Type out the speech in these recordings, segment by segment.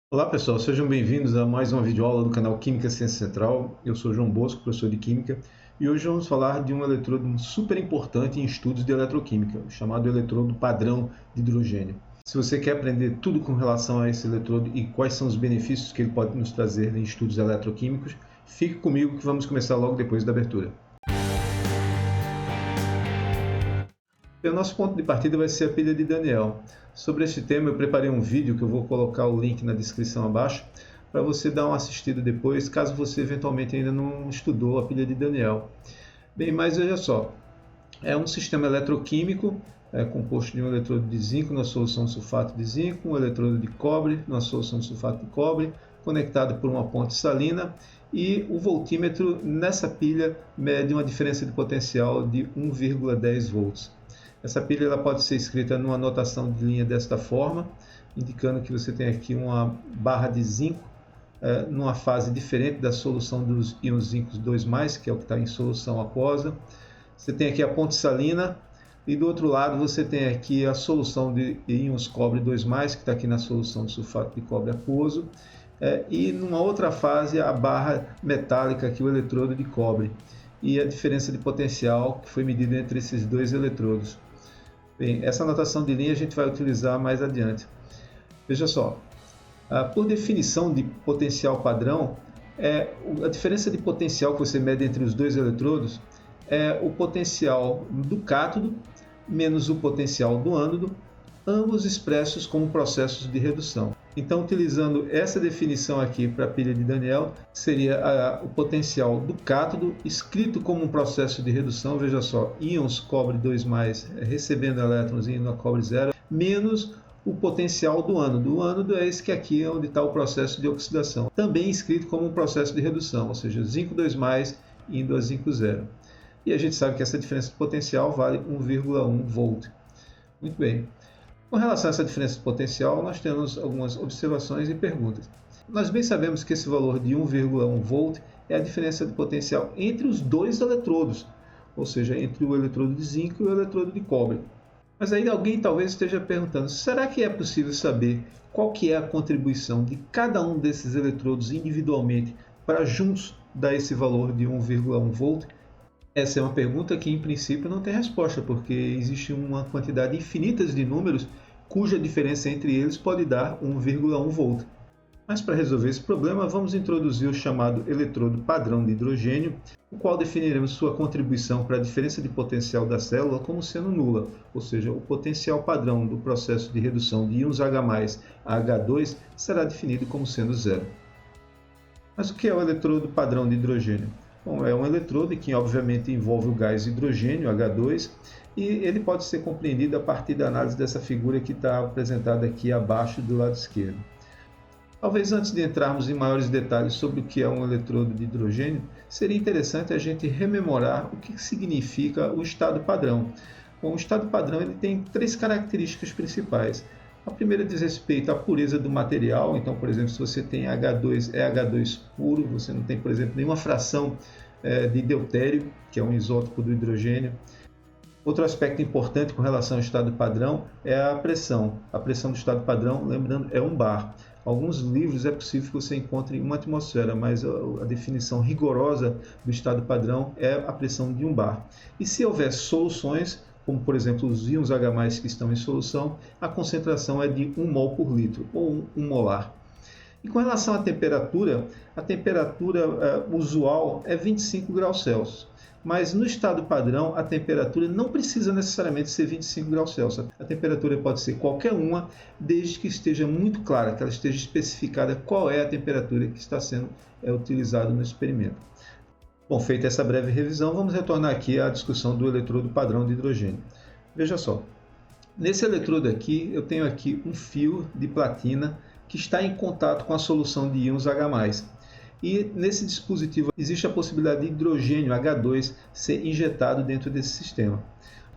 Olá pessoal, sejam bem-vindos a mais uma videoaula do canal Química Ciência Central. Eu sou João Bosco, professor de Química, e hoje vamos falar de um eletrodo super importante em estudos de eletroquímica, chamado eletrodo padrão de hidrogênio. Se você quer aprender tudo com relação a esse eletrodo e quais são os benefícios que ele pode nos trazer em estudos eletroquímicos, fique comigo que vamos começar logo depois da abertura. O nosso ponto de partida vai ser a pilha de Daniell. Sobre este tema eu preparei um vídeo que eu vou colocar o link na descrição abaixo para você dar uma assistida depois, caso você eventualmente ainda não estudou a pilha de Daniell. Bem, mas veja só, é um sistema eletroquímico composto de um eletrodo de zinco na solução de sulfato de zinco, um eletrodo de cobre na solução de sulfato de cobre, conectado por uma ponte salina, e o voltímetro nessa pilha mede uma diferença de potencial de 1,10 volts. Essa pilha ela pode ser escrita numa notação de linha desta forma, indicando que você tem aqui uma barra de zinco numa fase diferente da solução dos íons zinco 2+, que é o que está em solução aquosa. Você tem aqui a ponte salina e do outro lado você tem aqui a solução de íons cobre 2+, que está aqui na solução de sulfato de cobre aquoso. E numa outra fase a barra metálica, aqui o eletrodo de cobre. E a diferença de potencial que foi medida entre esses dois eletrodos. Bem, essa notação de linha a gente vai utilizar mais adiante. Veja só, por definição de potencial padrão, a diferença de potencial que você mede entre os dois eletrodos é o potencial do cátodo menos o potencial do ânodo, ambos expressos como processos de redução. Então, utilizando essa definição aqui para a pilha de Daniell, seria o potencial do cátodo escrito como um processo de redução, veja só, íons cobre 2+, recebendo elétrons indo a cobre 0, menos o potencial do ânodo. O ânodo é esse que aqui é onde está o processo de oxidação, também escrito como um processo de redução, ou seja, zinco 2+, indo a zinco 0. E a gente sabe que essa diferença de potencial vale 1,1 volt. Muito bem. Com relação a essa diferença de potencial, nós temos algumas observações e perguntas. Nós bem sabemos que esse valor de 1,1 volt é a diferença de potencial entre os dois eletrodos, ou seja, entre o eletrodo de zinco e o eletrodo de cobre. Mas aí alguém talvez esteja perguntando, será que é possível saber qual que é a contribuição de cada um desses eletrodos individualmente para juntos dar esse valor de 1,1 volt? Essa é uma pergunta que, em princípio, não tem resposta, porque existe uma quantidade infinita de números cuja diferença entre eles pode dar 1,1 volt. Mas para resolver esse problema, vamos introduzir o chamado eletrodo padrão de hidrogênio, o qual definiremos sua contribuição para a diferença de potencial da célula como sendo nula, ou seja, o potencial padrão do processo de redução de íons H+ a H2 será definido como sendo zero. Mas o que é o eletrodo padrão de hidrogênio? Bom, é um eletrodo que obviamente envolve o gás hidrogênio, H2, e ele pode ser compreendido a partir da análise dessa figura que está apresentada aqui abaixo do lado esquerdo. Talvez antes de entrarmos em maiores detalhes sobre o que é um eletrodo de hidrogênio, seria interessante a gente rememorar o que significa o estado padrão. Bom, o estado padrão ele tem três características principais. A primeira diz respeito à pureza do material, então, por exemplo, se você tem H2, é H2 puro, você não tem, por exemplo, nenhuma fração de deutério, que é um isótopo do hidrogênio. Outro aspecto importante com relação ao estado padrão é a pressão. A pressão do estado padrão, lembrando, é 1 bar. Alguns livros é possível que você encontre 1 atmosfera, mas a definição rigorosa do estado padrão é a pressão de 1 bar. E se houver soluções, como por exemplo os íons H+ que estão em solução, a concentração é de 1 mol por litro, ou 1 molar. E com relação à temperatura, a temperatura usual é 25 graus Celsius. Mas no estado padrão, a temperatura não precisa necessariamente ser 25 graus Celsius. A temperatura pode ser qualquer uma, desde que esteja muito clara, que ela esteja especificada qual é a temperatura que está sendo utilizada no experimento. Bom, feita essa breve revisão, vamos retornar aqui à discussão do eletrodo padrão de hidrogênio. Veja só, nesse eletrodo aqui, eu tenho aqui um fio de platina que está em contato com a solução de íons H+. E nesse dispositivo existe a possibilidade de hidrogênio H2 ser injetado dentro desse sistema.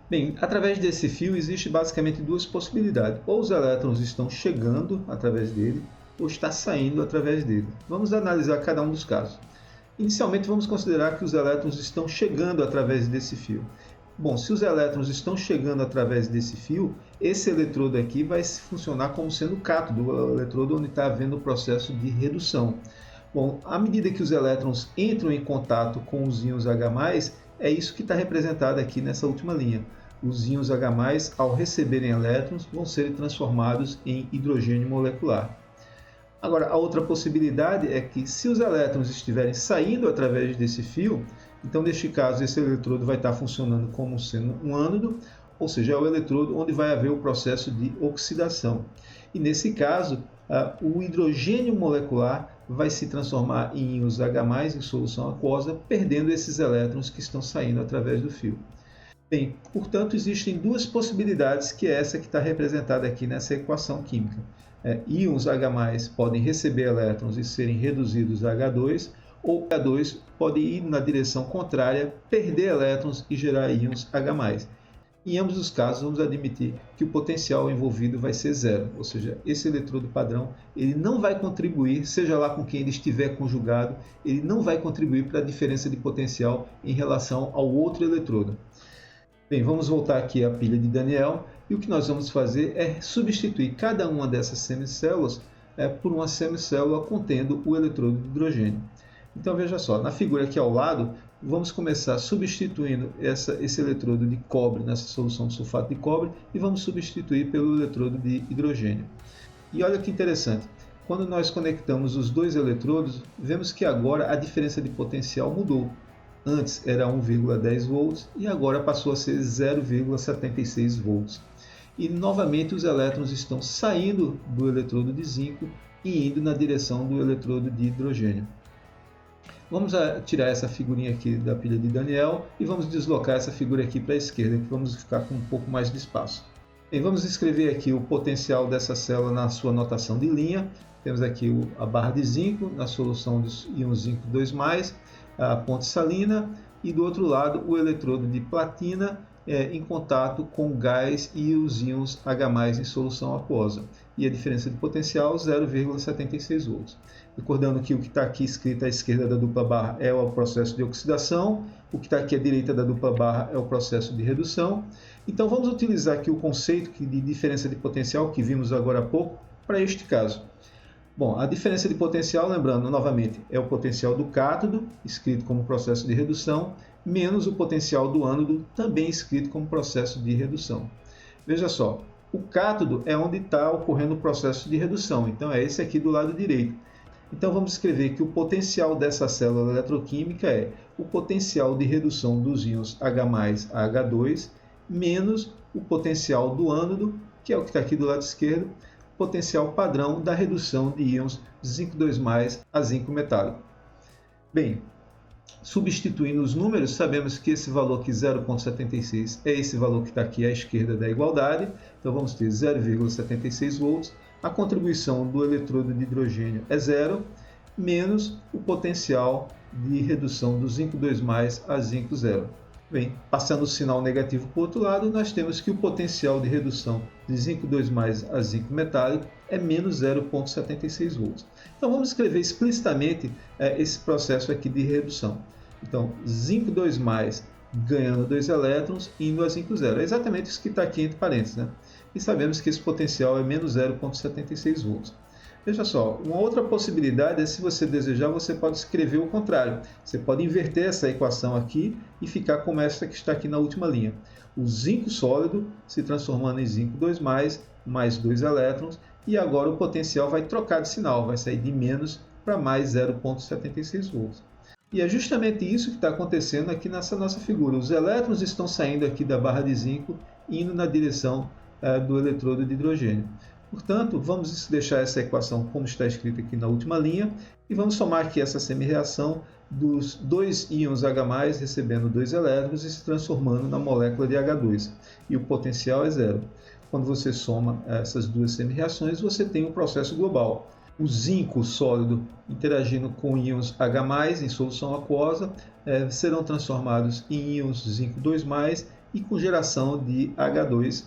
Bem, através desse fio existe basicamente duas possibilidades. Ou os elétrons estão chegando através dele, ou está saindo através dele. Vamos analisar cada um dos casos. Inicialmente vamos considerar que os elétrons estão chegando através desse fio. Bom, se os elétrons estão chegando através desse fio, esse eletrodo aqui vai funcionar como sendo o cátodo, o eletrodo onde está havendo o processo de redução. Bom, à medida que os elétrons entram em contato com os íons H+, é isso que está representado aqui nessa última linha. Os íons H+, ao receberem elétrons, vão ser transformados em hidrogênio molecular. Agora, a outra possibilidade é que se os elétrons estiverem saindo através desse fio, então, neste caso, esse eletrodo vai estar funcionando como sendo um ânodo, ou seja, é o eletrodo onde vai haver o processo de oxidação. E nesse caso, o hidrogênio molecular vai se transformar em íons H+, em solução aquosa, perdendo esses elétrons que estão saindo através do fio. Bem, portanto, existem duas possibilidades, que é essa que está representada aqui nessa equação química. Íons H+ podem receber elétrons e serem reduzidos a H2, ou H2 pode ir na direção contrária, perder elétrons e gerar íons H+. Em ambos os casos, vamos admitir que o potencial envolvido vai ser zero, ou seja, esse eletrodo padrão ele não vai contribuir, seja lá com quem ele estiver conjugado, ele não vai contribuir para a diferença de potencial em relação ao outro eletrodo. Bem, vamos voltar aqui à pilha de Daniell, e o que nós vamos fazer é substituir cada uma dessas semicélulas por uma semicélula contendo o eletrodo de hidrogênio. Então veja só, na figura aqui ao lado, vamos começar substituindo esse eletrodo de cobre nessa solução de sulfato de cobre e vamos substituir pelo eletrodo de hidrogênio. E olha que interessante, quando nós conectamos os dois eletrodos, vemos que agora a diferença de potencial mudou. Antes era 1,10 volts e agora passou a ser 0,76 volts. E novamente os elétrons estão saindo do eletrodo de zinco e indo na direção do eletrodo de hidrogênio. Vamos tirar essa figurinha aqui da pilha de Daniell e vamos deslocar essa figura aqui para a esquerda, que vamos ficar com um pouco mais de espaço. Bem, vamos escrever aqui o potencial dessa célula na sua notação de linha. Temos aqui a barra de zinco na solução dos íons zinco 2+, a ponte salina, e do outro lado o eletrodo de platina em contato com o gás e os íons H+ em solução aquosa. E a diferença de potencial 0,76 volts. Recordando que o que está aqui escrito à esquerda da dupla barra é o processo de oxidação, o que está aqui à direita da dupla barra é o processo de redução. Então vamos utilizar aqui o conceito de diferença de potencial que vimos agora há pouco para este caso. Bom, a diferença de potencial, lembrando novamente, é o potencial do cátodo, escrito como processo de redução, menos o potencial do ânodo, também escrito como processo de redução. Veja só, o cátodo é onde está ocorrendo o processo de redução, então é esse aqui do lado direito. Então vamos escrever que o potencial dessa célula eletroquímica é o potencial de redução dos íons H+ a H2, menos o potencial do ânodo, que é o que está aqui do lado esquerdo, potencial padrão da redução de íons zinco 2+ a zinco metálico. Bem, substituindo os números, sabemos que esse valor aqui, 0,76, é esse valor que está aqui à esquerda da igualdade. Então vamos ter 0,76 volts. A contribuição do eletrodo de hidrogênio é zero, menos o potencial de redução do zinco 2+ a zinco zero. Bem, passando o sinal negativo para o outro lado, nós temos que o potencial de redução de zinco 2+ a zinco metálico é menos 0,76 volts. Então vamos escrever explicitamente esse processo aqui de redução. Então, zinco 2+ ganhando 2 elétrons, indo a zinco zero. É exatamente isso que está aqui entre parênteses, né? E sabemos que esse potencial é menos 0,76 volts. Veja só, uma outra possibilidade é, se você desejar, você pode escrever o contrário. Você pode inverter essa equação aqui e ficar como essa que está aqui na última linha. O zinco sólido se transformando em zinco 2+, mais 2 elétrons, e agora o potencial vai trocar de sinal, vai sair de menos para mais 0,76 volts. E é justamente isso que está acontecendo aqui nessa nossa figura. Os elétrons estão saindo aqui da barra de zinco, indo na direção do eletrodo de hidrogênio. Portanto, vamos deixar essa equação como está escrita aqui na última linha e vamos somar aqui essa semi-reação dos dois íons H+ recebendo 2 elétrons e se transformando na molécula de H2. E o potencial é zero. Quando você soma essas duas semi-reações, você tem um processo global. O zinco sólido interagindo com íons H+ em solução aquosa serão transformados em íons zinco 2+ e com geração de H2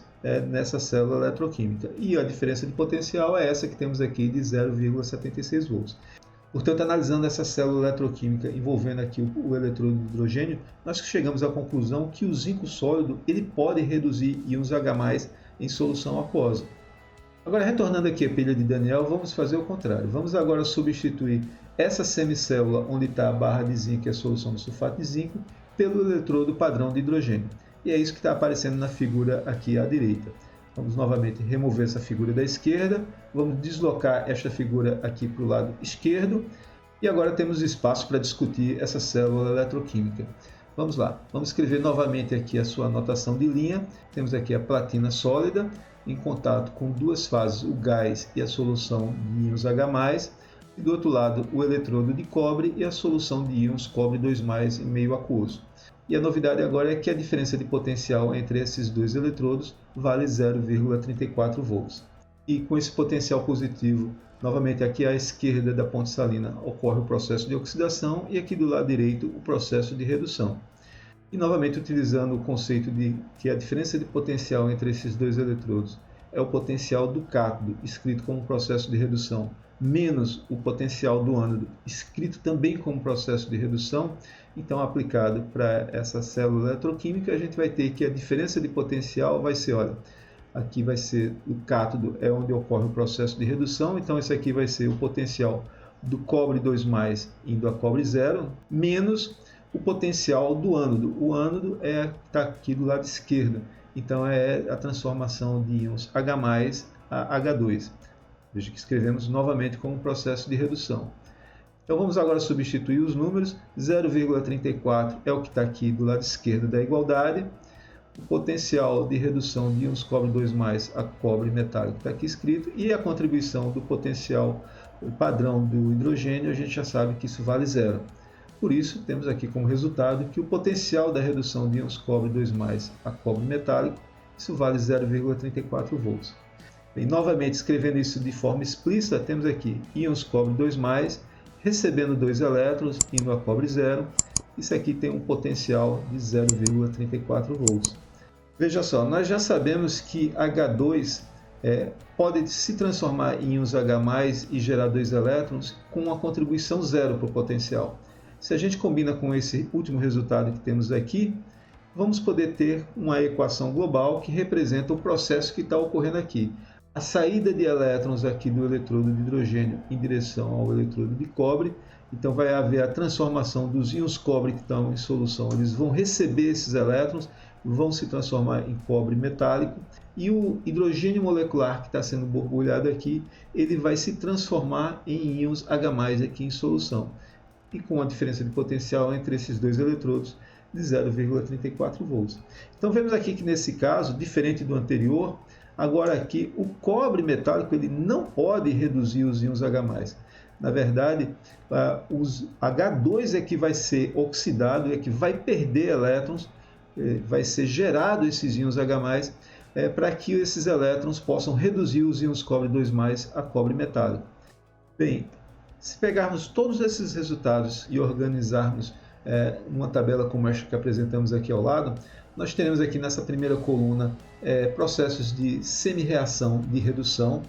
nessa célula eletroquímica. E a diferença de potencial é essa que temos aqui de 0,76 volts. Portanto, analisando essa célula eletroquímica envolvendo aqui o eletrodo de hidrogênio, nós chegamos à conclusão que o zinco sólido ele pode reduzir íons H+ em solução aquosa. Agora, retornando aqui à pilha de Daniel, vamos fazer o contrário. Vamos agora substituir essa semicélula onde está a barra de zinco e a solução do sulfato de zinco pelo eletrodo padrão de hidrogênio. E é isso que está aparecendo na figura aqui à direita. Vamos novamente remover essa figura da esquerda, vamos deslocar esta figura aqui para o lado esquerdo e agora temos espaço para discutir essa célula eletroquímica. Vamos lá, vamos escrever novamente aqui a sua anotação de linha. Temos aqui a platina sólida em contato com duas fases, o gás e a solução de íons H+, e do outro lado o eletrodo de cobre e a solução de íons cobre 2+ em meio aquoso. E a novidade agora é que a diferença de potencial entre esses dois eletrodos vale 0,34 volts. E com esse potencial positivo, novamente aqui à esquerda da ponte salina ocorre o processo de oxidação e aqui do lado direito o processo de redução. E novamente utilizando o conceito de que a diferença de potencial entre esses dois eletrodos é o potencial do cátodo, escrito como processo de redução, menos o potencial do ânodo, escrito também como processo de redução. Então, aplicado para essa célula eletroquímica, a gente vai ter que a diferença de potencial vai ser, olha, aqui vai ser o cátodo, é onde ocorre o processo de redução, então esse aqui vai ser o potencial do cobre 2+ indo a cobre 0, menos o potencial do ânodo. O ânodo está aqui do lado esquerdo, então é a transformação de íons H+ a H2. Veja que escrevemos novamente como processo de redução. Então vamos agora substituir os números. 0,34 é o que está aqui do lado esquerdo da igualdade. O potencial de redução de íons cobre 2+ a cobre metálico está aqui escrito. E a contribuição do potencial padrão do hidrogênio, a gente já sabe que isso vale 0. Por isso, temos aqui como resultado que o potencial da redução de íons cobre 2+ a cobre metálico, isso vale 0,34 volts. Bem, novamente, escrevendo isso de forma explícita, temos aqui íons cobre 2+, recebendo 2 elétrons, indo a cobre 0. Isso aqui tem um potencial de 0,34 volts. Veja só, nós já sabemos que H2 pode se transformar em íons H+ e gerar 2 elétrons com uma contribuição 0 para o potencial. Se a gente combina com esse último resultado que temos aqui, vamos poder ter uma equação global que representa o processo que está ocorrendo aqui. A saída de elétrons aqui do eletrodo de hidrogênio em direção ao eletrodo de cobre. Então vai haver a transformação dos íons cobre que estão em solução. Eles vão receber esses elétrons, vão se transformar em cobre metálico. E o hidrogênio molecular que está sendo borbulhado aqui, ele vai se transformar em íons H+ aqui em solução. E com uma diferença de potencial entre esses dois eletrodos de 0,34 volts. Então vemos aqui que nesse caso, diferente do anterior, agora aqui o cobre metálico ele não pode reduzir os íons H+. Na verdade, os H2 é que vai ser oxidado, é que vai perder elétrons, vai ser gerado esses íons H+, para que esses elétrons possam reduzir os íons cobre 2+ a cobre metálico. Bem, se pegarmos todos esses resultados e organizarmos uma tabela como esta que apresentamos aqui ao lado, nós teremos aqui nessa primeira coluna processos de semi-reação de redução.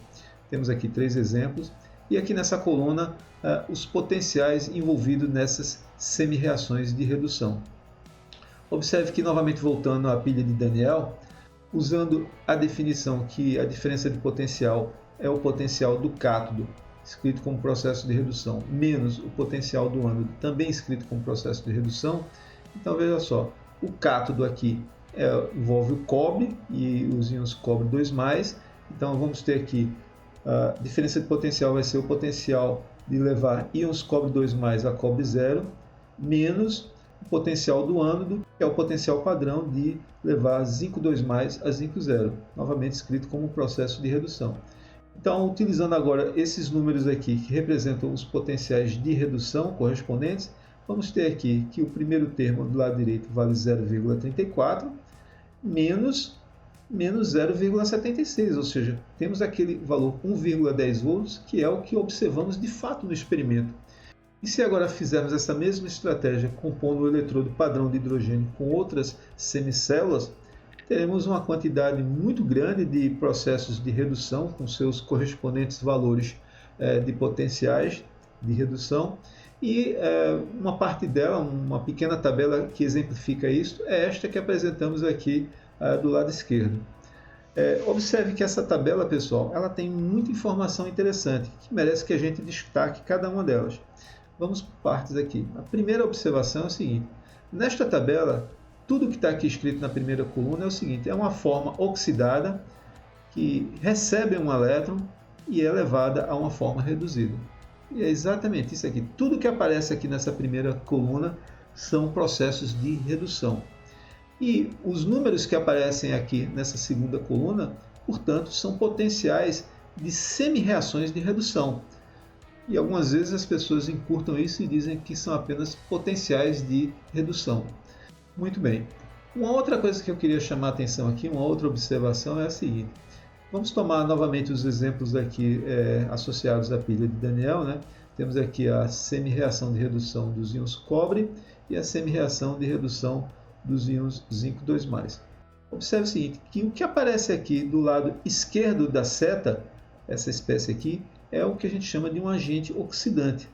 Temos aqui 3 exemplos. E aqui nessa coluna, os potenciais envolvidos nessas semi-reações de redução. Observe que, novamente voltando à pilha de Daniel, usando a definição que a diferença de potencial é o potencial do cátodo, escrito como processo de redução, menos o potencial do ânodo, também escrito como processo de redução. Então veja só, o cátodo aqui envolve o cobre e os íons cobre 2+. Então vamos ter aqui a diferença de potencial vai ser o potencial de levar íons cobre 2+ a cobre 0, menos o potencial do ânodo, que é o potencial padrão de levar zinco 2+ a zinco 0, novamente escrito como processo de redução. Então, utilizando agora esses números aqui que representam os potenciais de redução correspondentes, vamos ter aqui que o primeiro termo do lado direito vale 0,34 menos 0,76, ou seja, temos aquele valor 1,10 volts, que é o que observamos de fato no experimento. E se agora fizermos essa mesma estratégia compondo o eletrodo padrão de hidrogênio com outras semicélulas, teremos uma quantidade muito grande de processos de redução com seus correspondentes valores de potenciais de redução. E uma parte dela, uma pequena tabela que exemplifica isso, é esta que apresentamos aqui do lado esquerdo. Observe que essa tabela, pessoal, ela tem muita informação interessante, que merece que a gente destaque cada uma delas. Vamos por partes aqui. A primeira observação é o seguinte: nesta tabela, tudo que está aqui escrito na primeira coluna é o seguinte: é uma forma oxidada que recebe um elétron e é levada a uma forma reduzida. E é exatamente isso aqui. Tudo que aparece aqui nessa primeira coluna são processos de redução. E os números que aparecem aqui nessa segunda coluna, portanto, são potenciais de semi-reações de redução. E algumas vezes as pessoas encurtam isso e dizem que são apenas potenciais de redução. Muito bem. Uma outra coisa que eu queria chamar a atenção aqui, uma outra observação é a seguinte. Vamos tomar novamente os exemplos aqui associados à pilha de Daniell, né? Temos aqui a semi-reação de redução dos íons cobre e a semi-reação de redução dos íons zinco 2+. Observe o seguinte, que o que aparece aqui do lado esquerdo da seta, essa espécie aqui, é o que a gente chama de um agente oxidante.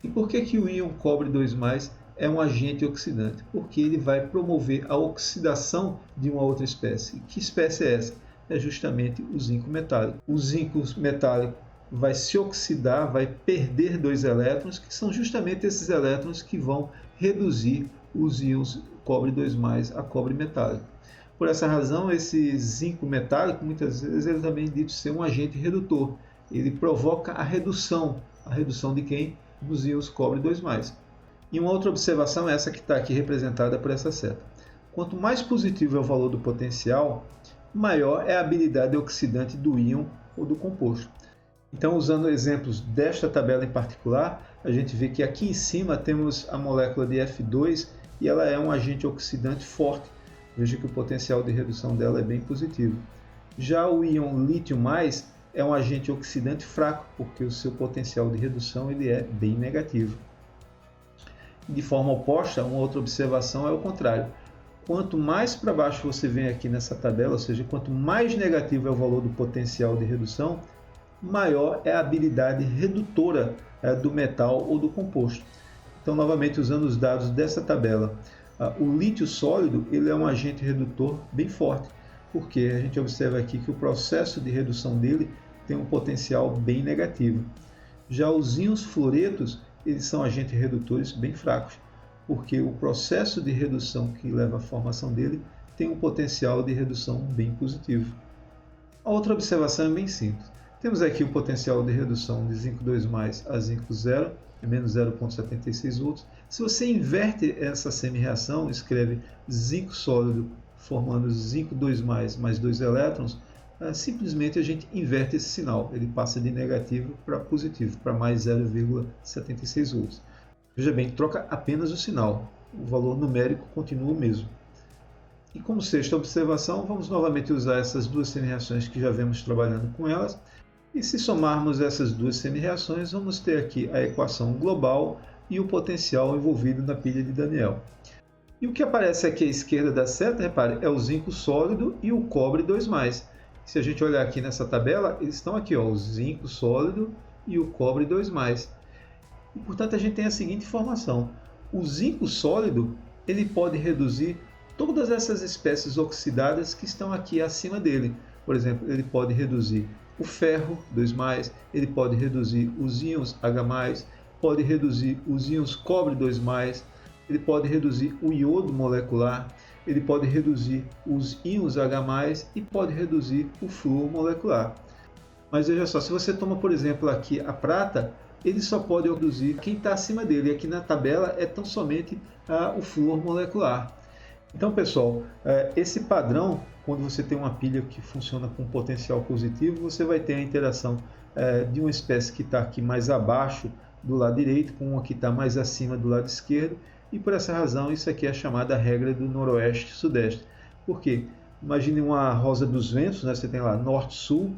E por que o íon cobre 2+ é um agente oxidante? Porque ele vai promover a oxidação de uma outra espécie. Que espécie é essa? É justamente o zinco metálico. O zinco metálico vai se oxidar, vai perder 2 elétrons, que são justamente esses elétrons que vão reduzir os íons cobre 2+ a cobre metálico. Por essa razão, esse zinco metálico, muitas vezes, ele também é dito ser um agente redutor. Ele provoca a redução de quem? Dos íons cobre 2+. E uma outra observação é essa que está aqui representada por essa seta. Quanto mais positivo é o valor do potencial, maior é a habilidade oxidante do íon ou do composto. Então, usando exemplos desta tabela em particular, a gente vê que aqui em cima temos a molécula de F2 e ela é um agente oxidante forte. Veja que o potencial de redução dela é bem positivo. Já o íon lítio+, é um agente oxidante fraco, porque o seu potencial de redução ele é bem negativo. De forma oposta, uma outra observação é o contrário. Quanto mais para baixo você vem aqui nessa tabela, ou seja, quanto mais negativo é o valor do potencial de redução, maior é a habilidade redutora do metal ou do composto. Então, novamente, usando os dados dessa tabela, o lítio sólido ele é um agente redutor bem forte, porque a gente observa aqui que o processo de redução dele tem um potencial bem negativo. Já os íons fluoretos, eles são agentes redutores bem fracos, porque o processo de redução que leva à formação dele tem um potencial de redução bem positivo. A outra observação é bem simples. Temos aqui o potencial de redução de zinco 2+ a zinco 0, é menos 0,76 volts. Se você inverte essa semi-reação, escreve zinco sólido formando zinco 2+ mais 2 elétrons, simplesmente a gente inverte esse sinal. Ele passa de negativo para positivo, para mais 0,76 volts. Veja bem, troca apenas o sinal. O valor numérico continua o mesmo. E como sexta observação, vamos novamente usar essas duas semi-reações que já vemos trabalhando com elas. E se somarmos essas duas semi-reações, vamos ter aqui a equação global e o potencial envolvido na pilha de Daniell. E o que aparece aqui à esquerda da seta, repare, é o zinco sólido e o cobre 2+. Se a gente olhar aqui nessa tabela, eles estão aqui, ó, o zinco sólido e o cobre 2+. E, portanto, a gente tem a seguinte informação. O zinco sólido ele pode reduzir todas essas espécies oxidadas que estão aqui acima dele. Por exemplo, ele pode reduzir o ferro 2+, ele pode reduzir os íons H+, pode reduzir os íons cobre 2+, ele pode reduzir o iodo molecular, ele pode reduzir os íons H+, e pode reduzir o flúor molecular. Mas veja só, se você toma, por exemplo, aqui a prata, ele só pode reduzir quem está acima dele. Aqui na tabela é tão somente o flúor molecular. Então, pessoal, esse padrão, quando você tem uma pilha que funciona com potencial positivo, você vai ter a interação de uma espécie que está aqui mais abaixo do lado direito, com uma que está mais acima do lado esquerdo, e por essa razão isso aqui é chamada regra do noroeste-sudeste. Por quê? Imagine uma rosa dos ventos, né? Você tem lá norte-sul,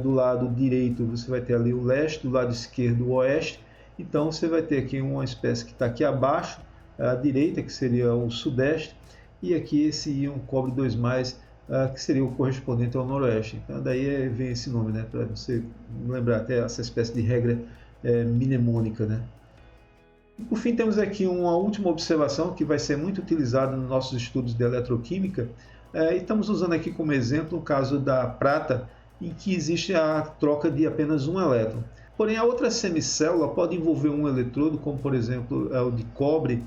do lado direito você vai ter ali o leste, do lado esquerdo o oeste, então você vai ter aqui uma espécie que está aqui abaixo, à direita, que seria o sudeste, e aqui esse íon cobre 2+, que seria o correspondente ao noroeste. Então daí vem esse nome, né, para você lembrar até essa espécie de regra mnemônica, né? E por fim, temos aqui uma última observação que vai ser muito utilizada nos nossos estudos de eletroquímica. E estamos usando aqui como exemplo o caso da prata, em que existe a troca de apenas um elétron. Porém, a outra semicélula pode envolver um eletrodo, como por exemplo o de cobre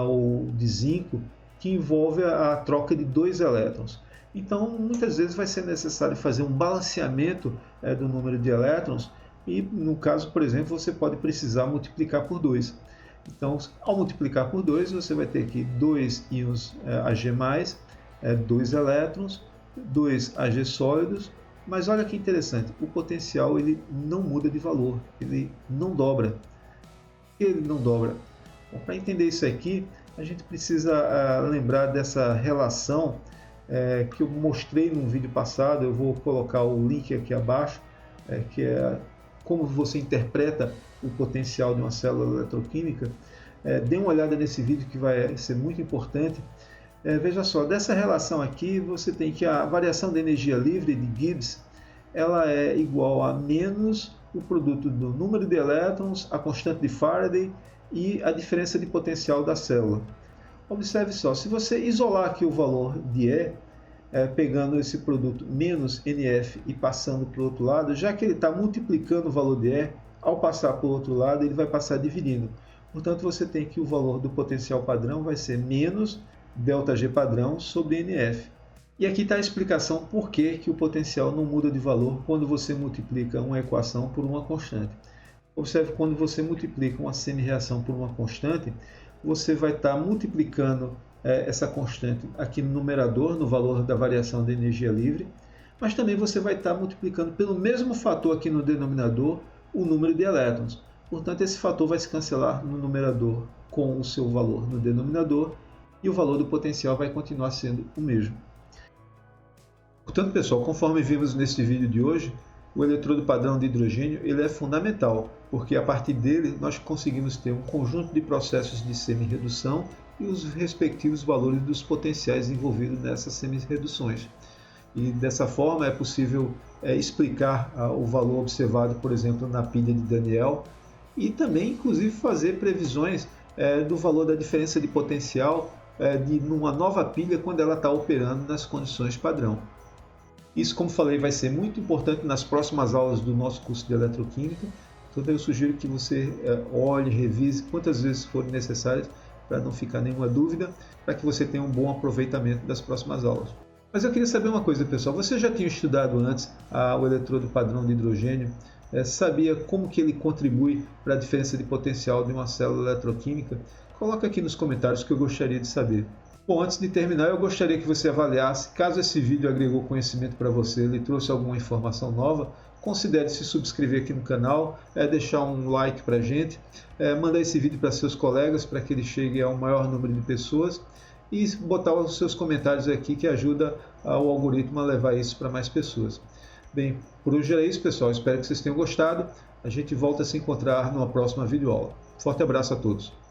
ou de zinco, que envolve a troca de 2 elétrons. Então, muitas vezes vai ser necessário fazer um balanceamento do número de elétrons e, no caso, por exemplo, você pode precisar multiplicar por 2. Então, ao multiplicar por 2, você vai ter aqui 2 íons Ag+, 2 elétrons, 2 Ag sólidos, mas olha que interessante, o potencial ele não muda de valor, ele não dobra. Por que ele não dobra? Para entender isso aqui, a gente precisa lembrar dessa relação que eu mostrei no vídeo passado. Eu vou colocar o link aqui abaixo, que é como você interpreta o potencial de uma célula eletroquímica. Dê uma olhada nesse vídeo que vai ser muito importante. Veja só, dessa relação aqui você tem que a variação de energia livre de Gibbs ela é igual a menos o produto do número de elétrons, a constante de Faraday e a diferença de potencial da célula. Observe só, se você isolar aqui o valor de E, pegando esse produto menos NF e passando para o outro lado, já que ele está multiplicando o valor de E, ao passar para o outro lado ele vai passar dividindo. Portanto, você tem que o valor do potencial padrão vai ser menos ΔG padrão sobre NF. E aqui está a explicação por que o potencial não muda de valor quando você multiplica uma equação por uma constante. Observe, quando você multiplica uma semi-reação por uma constante, você vai estar multiplicando essa constante aqui no numerador, no valor da variação de energia livre, mas também você vai estar multiplicando pelo mesmo fator aqui no denominador o número de elétrons. Portanto, esse fator vai se cancelar no numerador com o seu valor no denominador e o valor do potencial vai continuar sendo o mesmo. Portanto, pessoal, conforme vimos nesse vídeo de hoje, o eletrodo padrão de hidrogênio ele é fundamental, porque a partir dele nós conseguimos ter um conjunto de processos de semi-redução e os respectivos valores dos potenciais envolvidos nessas semi-reduções. E dessa forma é possível explicar o valor observado, por exemplo, na pilha de Daniell, e também, inclusive, fazer previsões do valor da diferença de potencial de uma nova pilha quando ela está operando nas condições padrão. Isso, como falei, vai ser muito importante nas próximas aulas do nosso curso de eletroquímica. Então eu sugiro que você olhe, revise quantas vezes forem necessárias para não ficar nenhuma dúvida, para que você tenha um bom aproveitamento das próximas aulas. Mas eu queria saber uma coisa, pessoal. Você já tinha estudado antes o eletrodo padrão de hidrogênio? Sabia como que ele contribui para a diferença de potencial de uma célula eletroquímica? Coloca aqui nos comentários que eu gostaria de saber. Bom, antes de terminar, eu gostaria que você avaliasse, caso esse vídeo agregou conhecimento para você, ele trouxe alguma informação nova, considere se subscrever aqui no canal, deixar um like para a gente, mandar esse vídeo para seus colegas para que ele chegue ao maior número de pessoas e botar os seus comentários aqui que ajuda o algoritmo a levar isso para mais pessoas. Bem, por hoje é isso, pessoal. Espero que vocês tenham gostado. A gente volta a se encontrar numa próxima videoaula. Forte abraço a todos.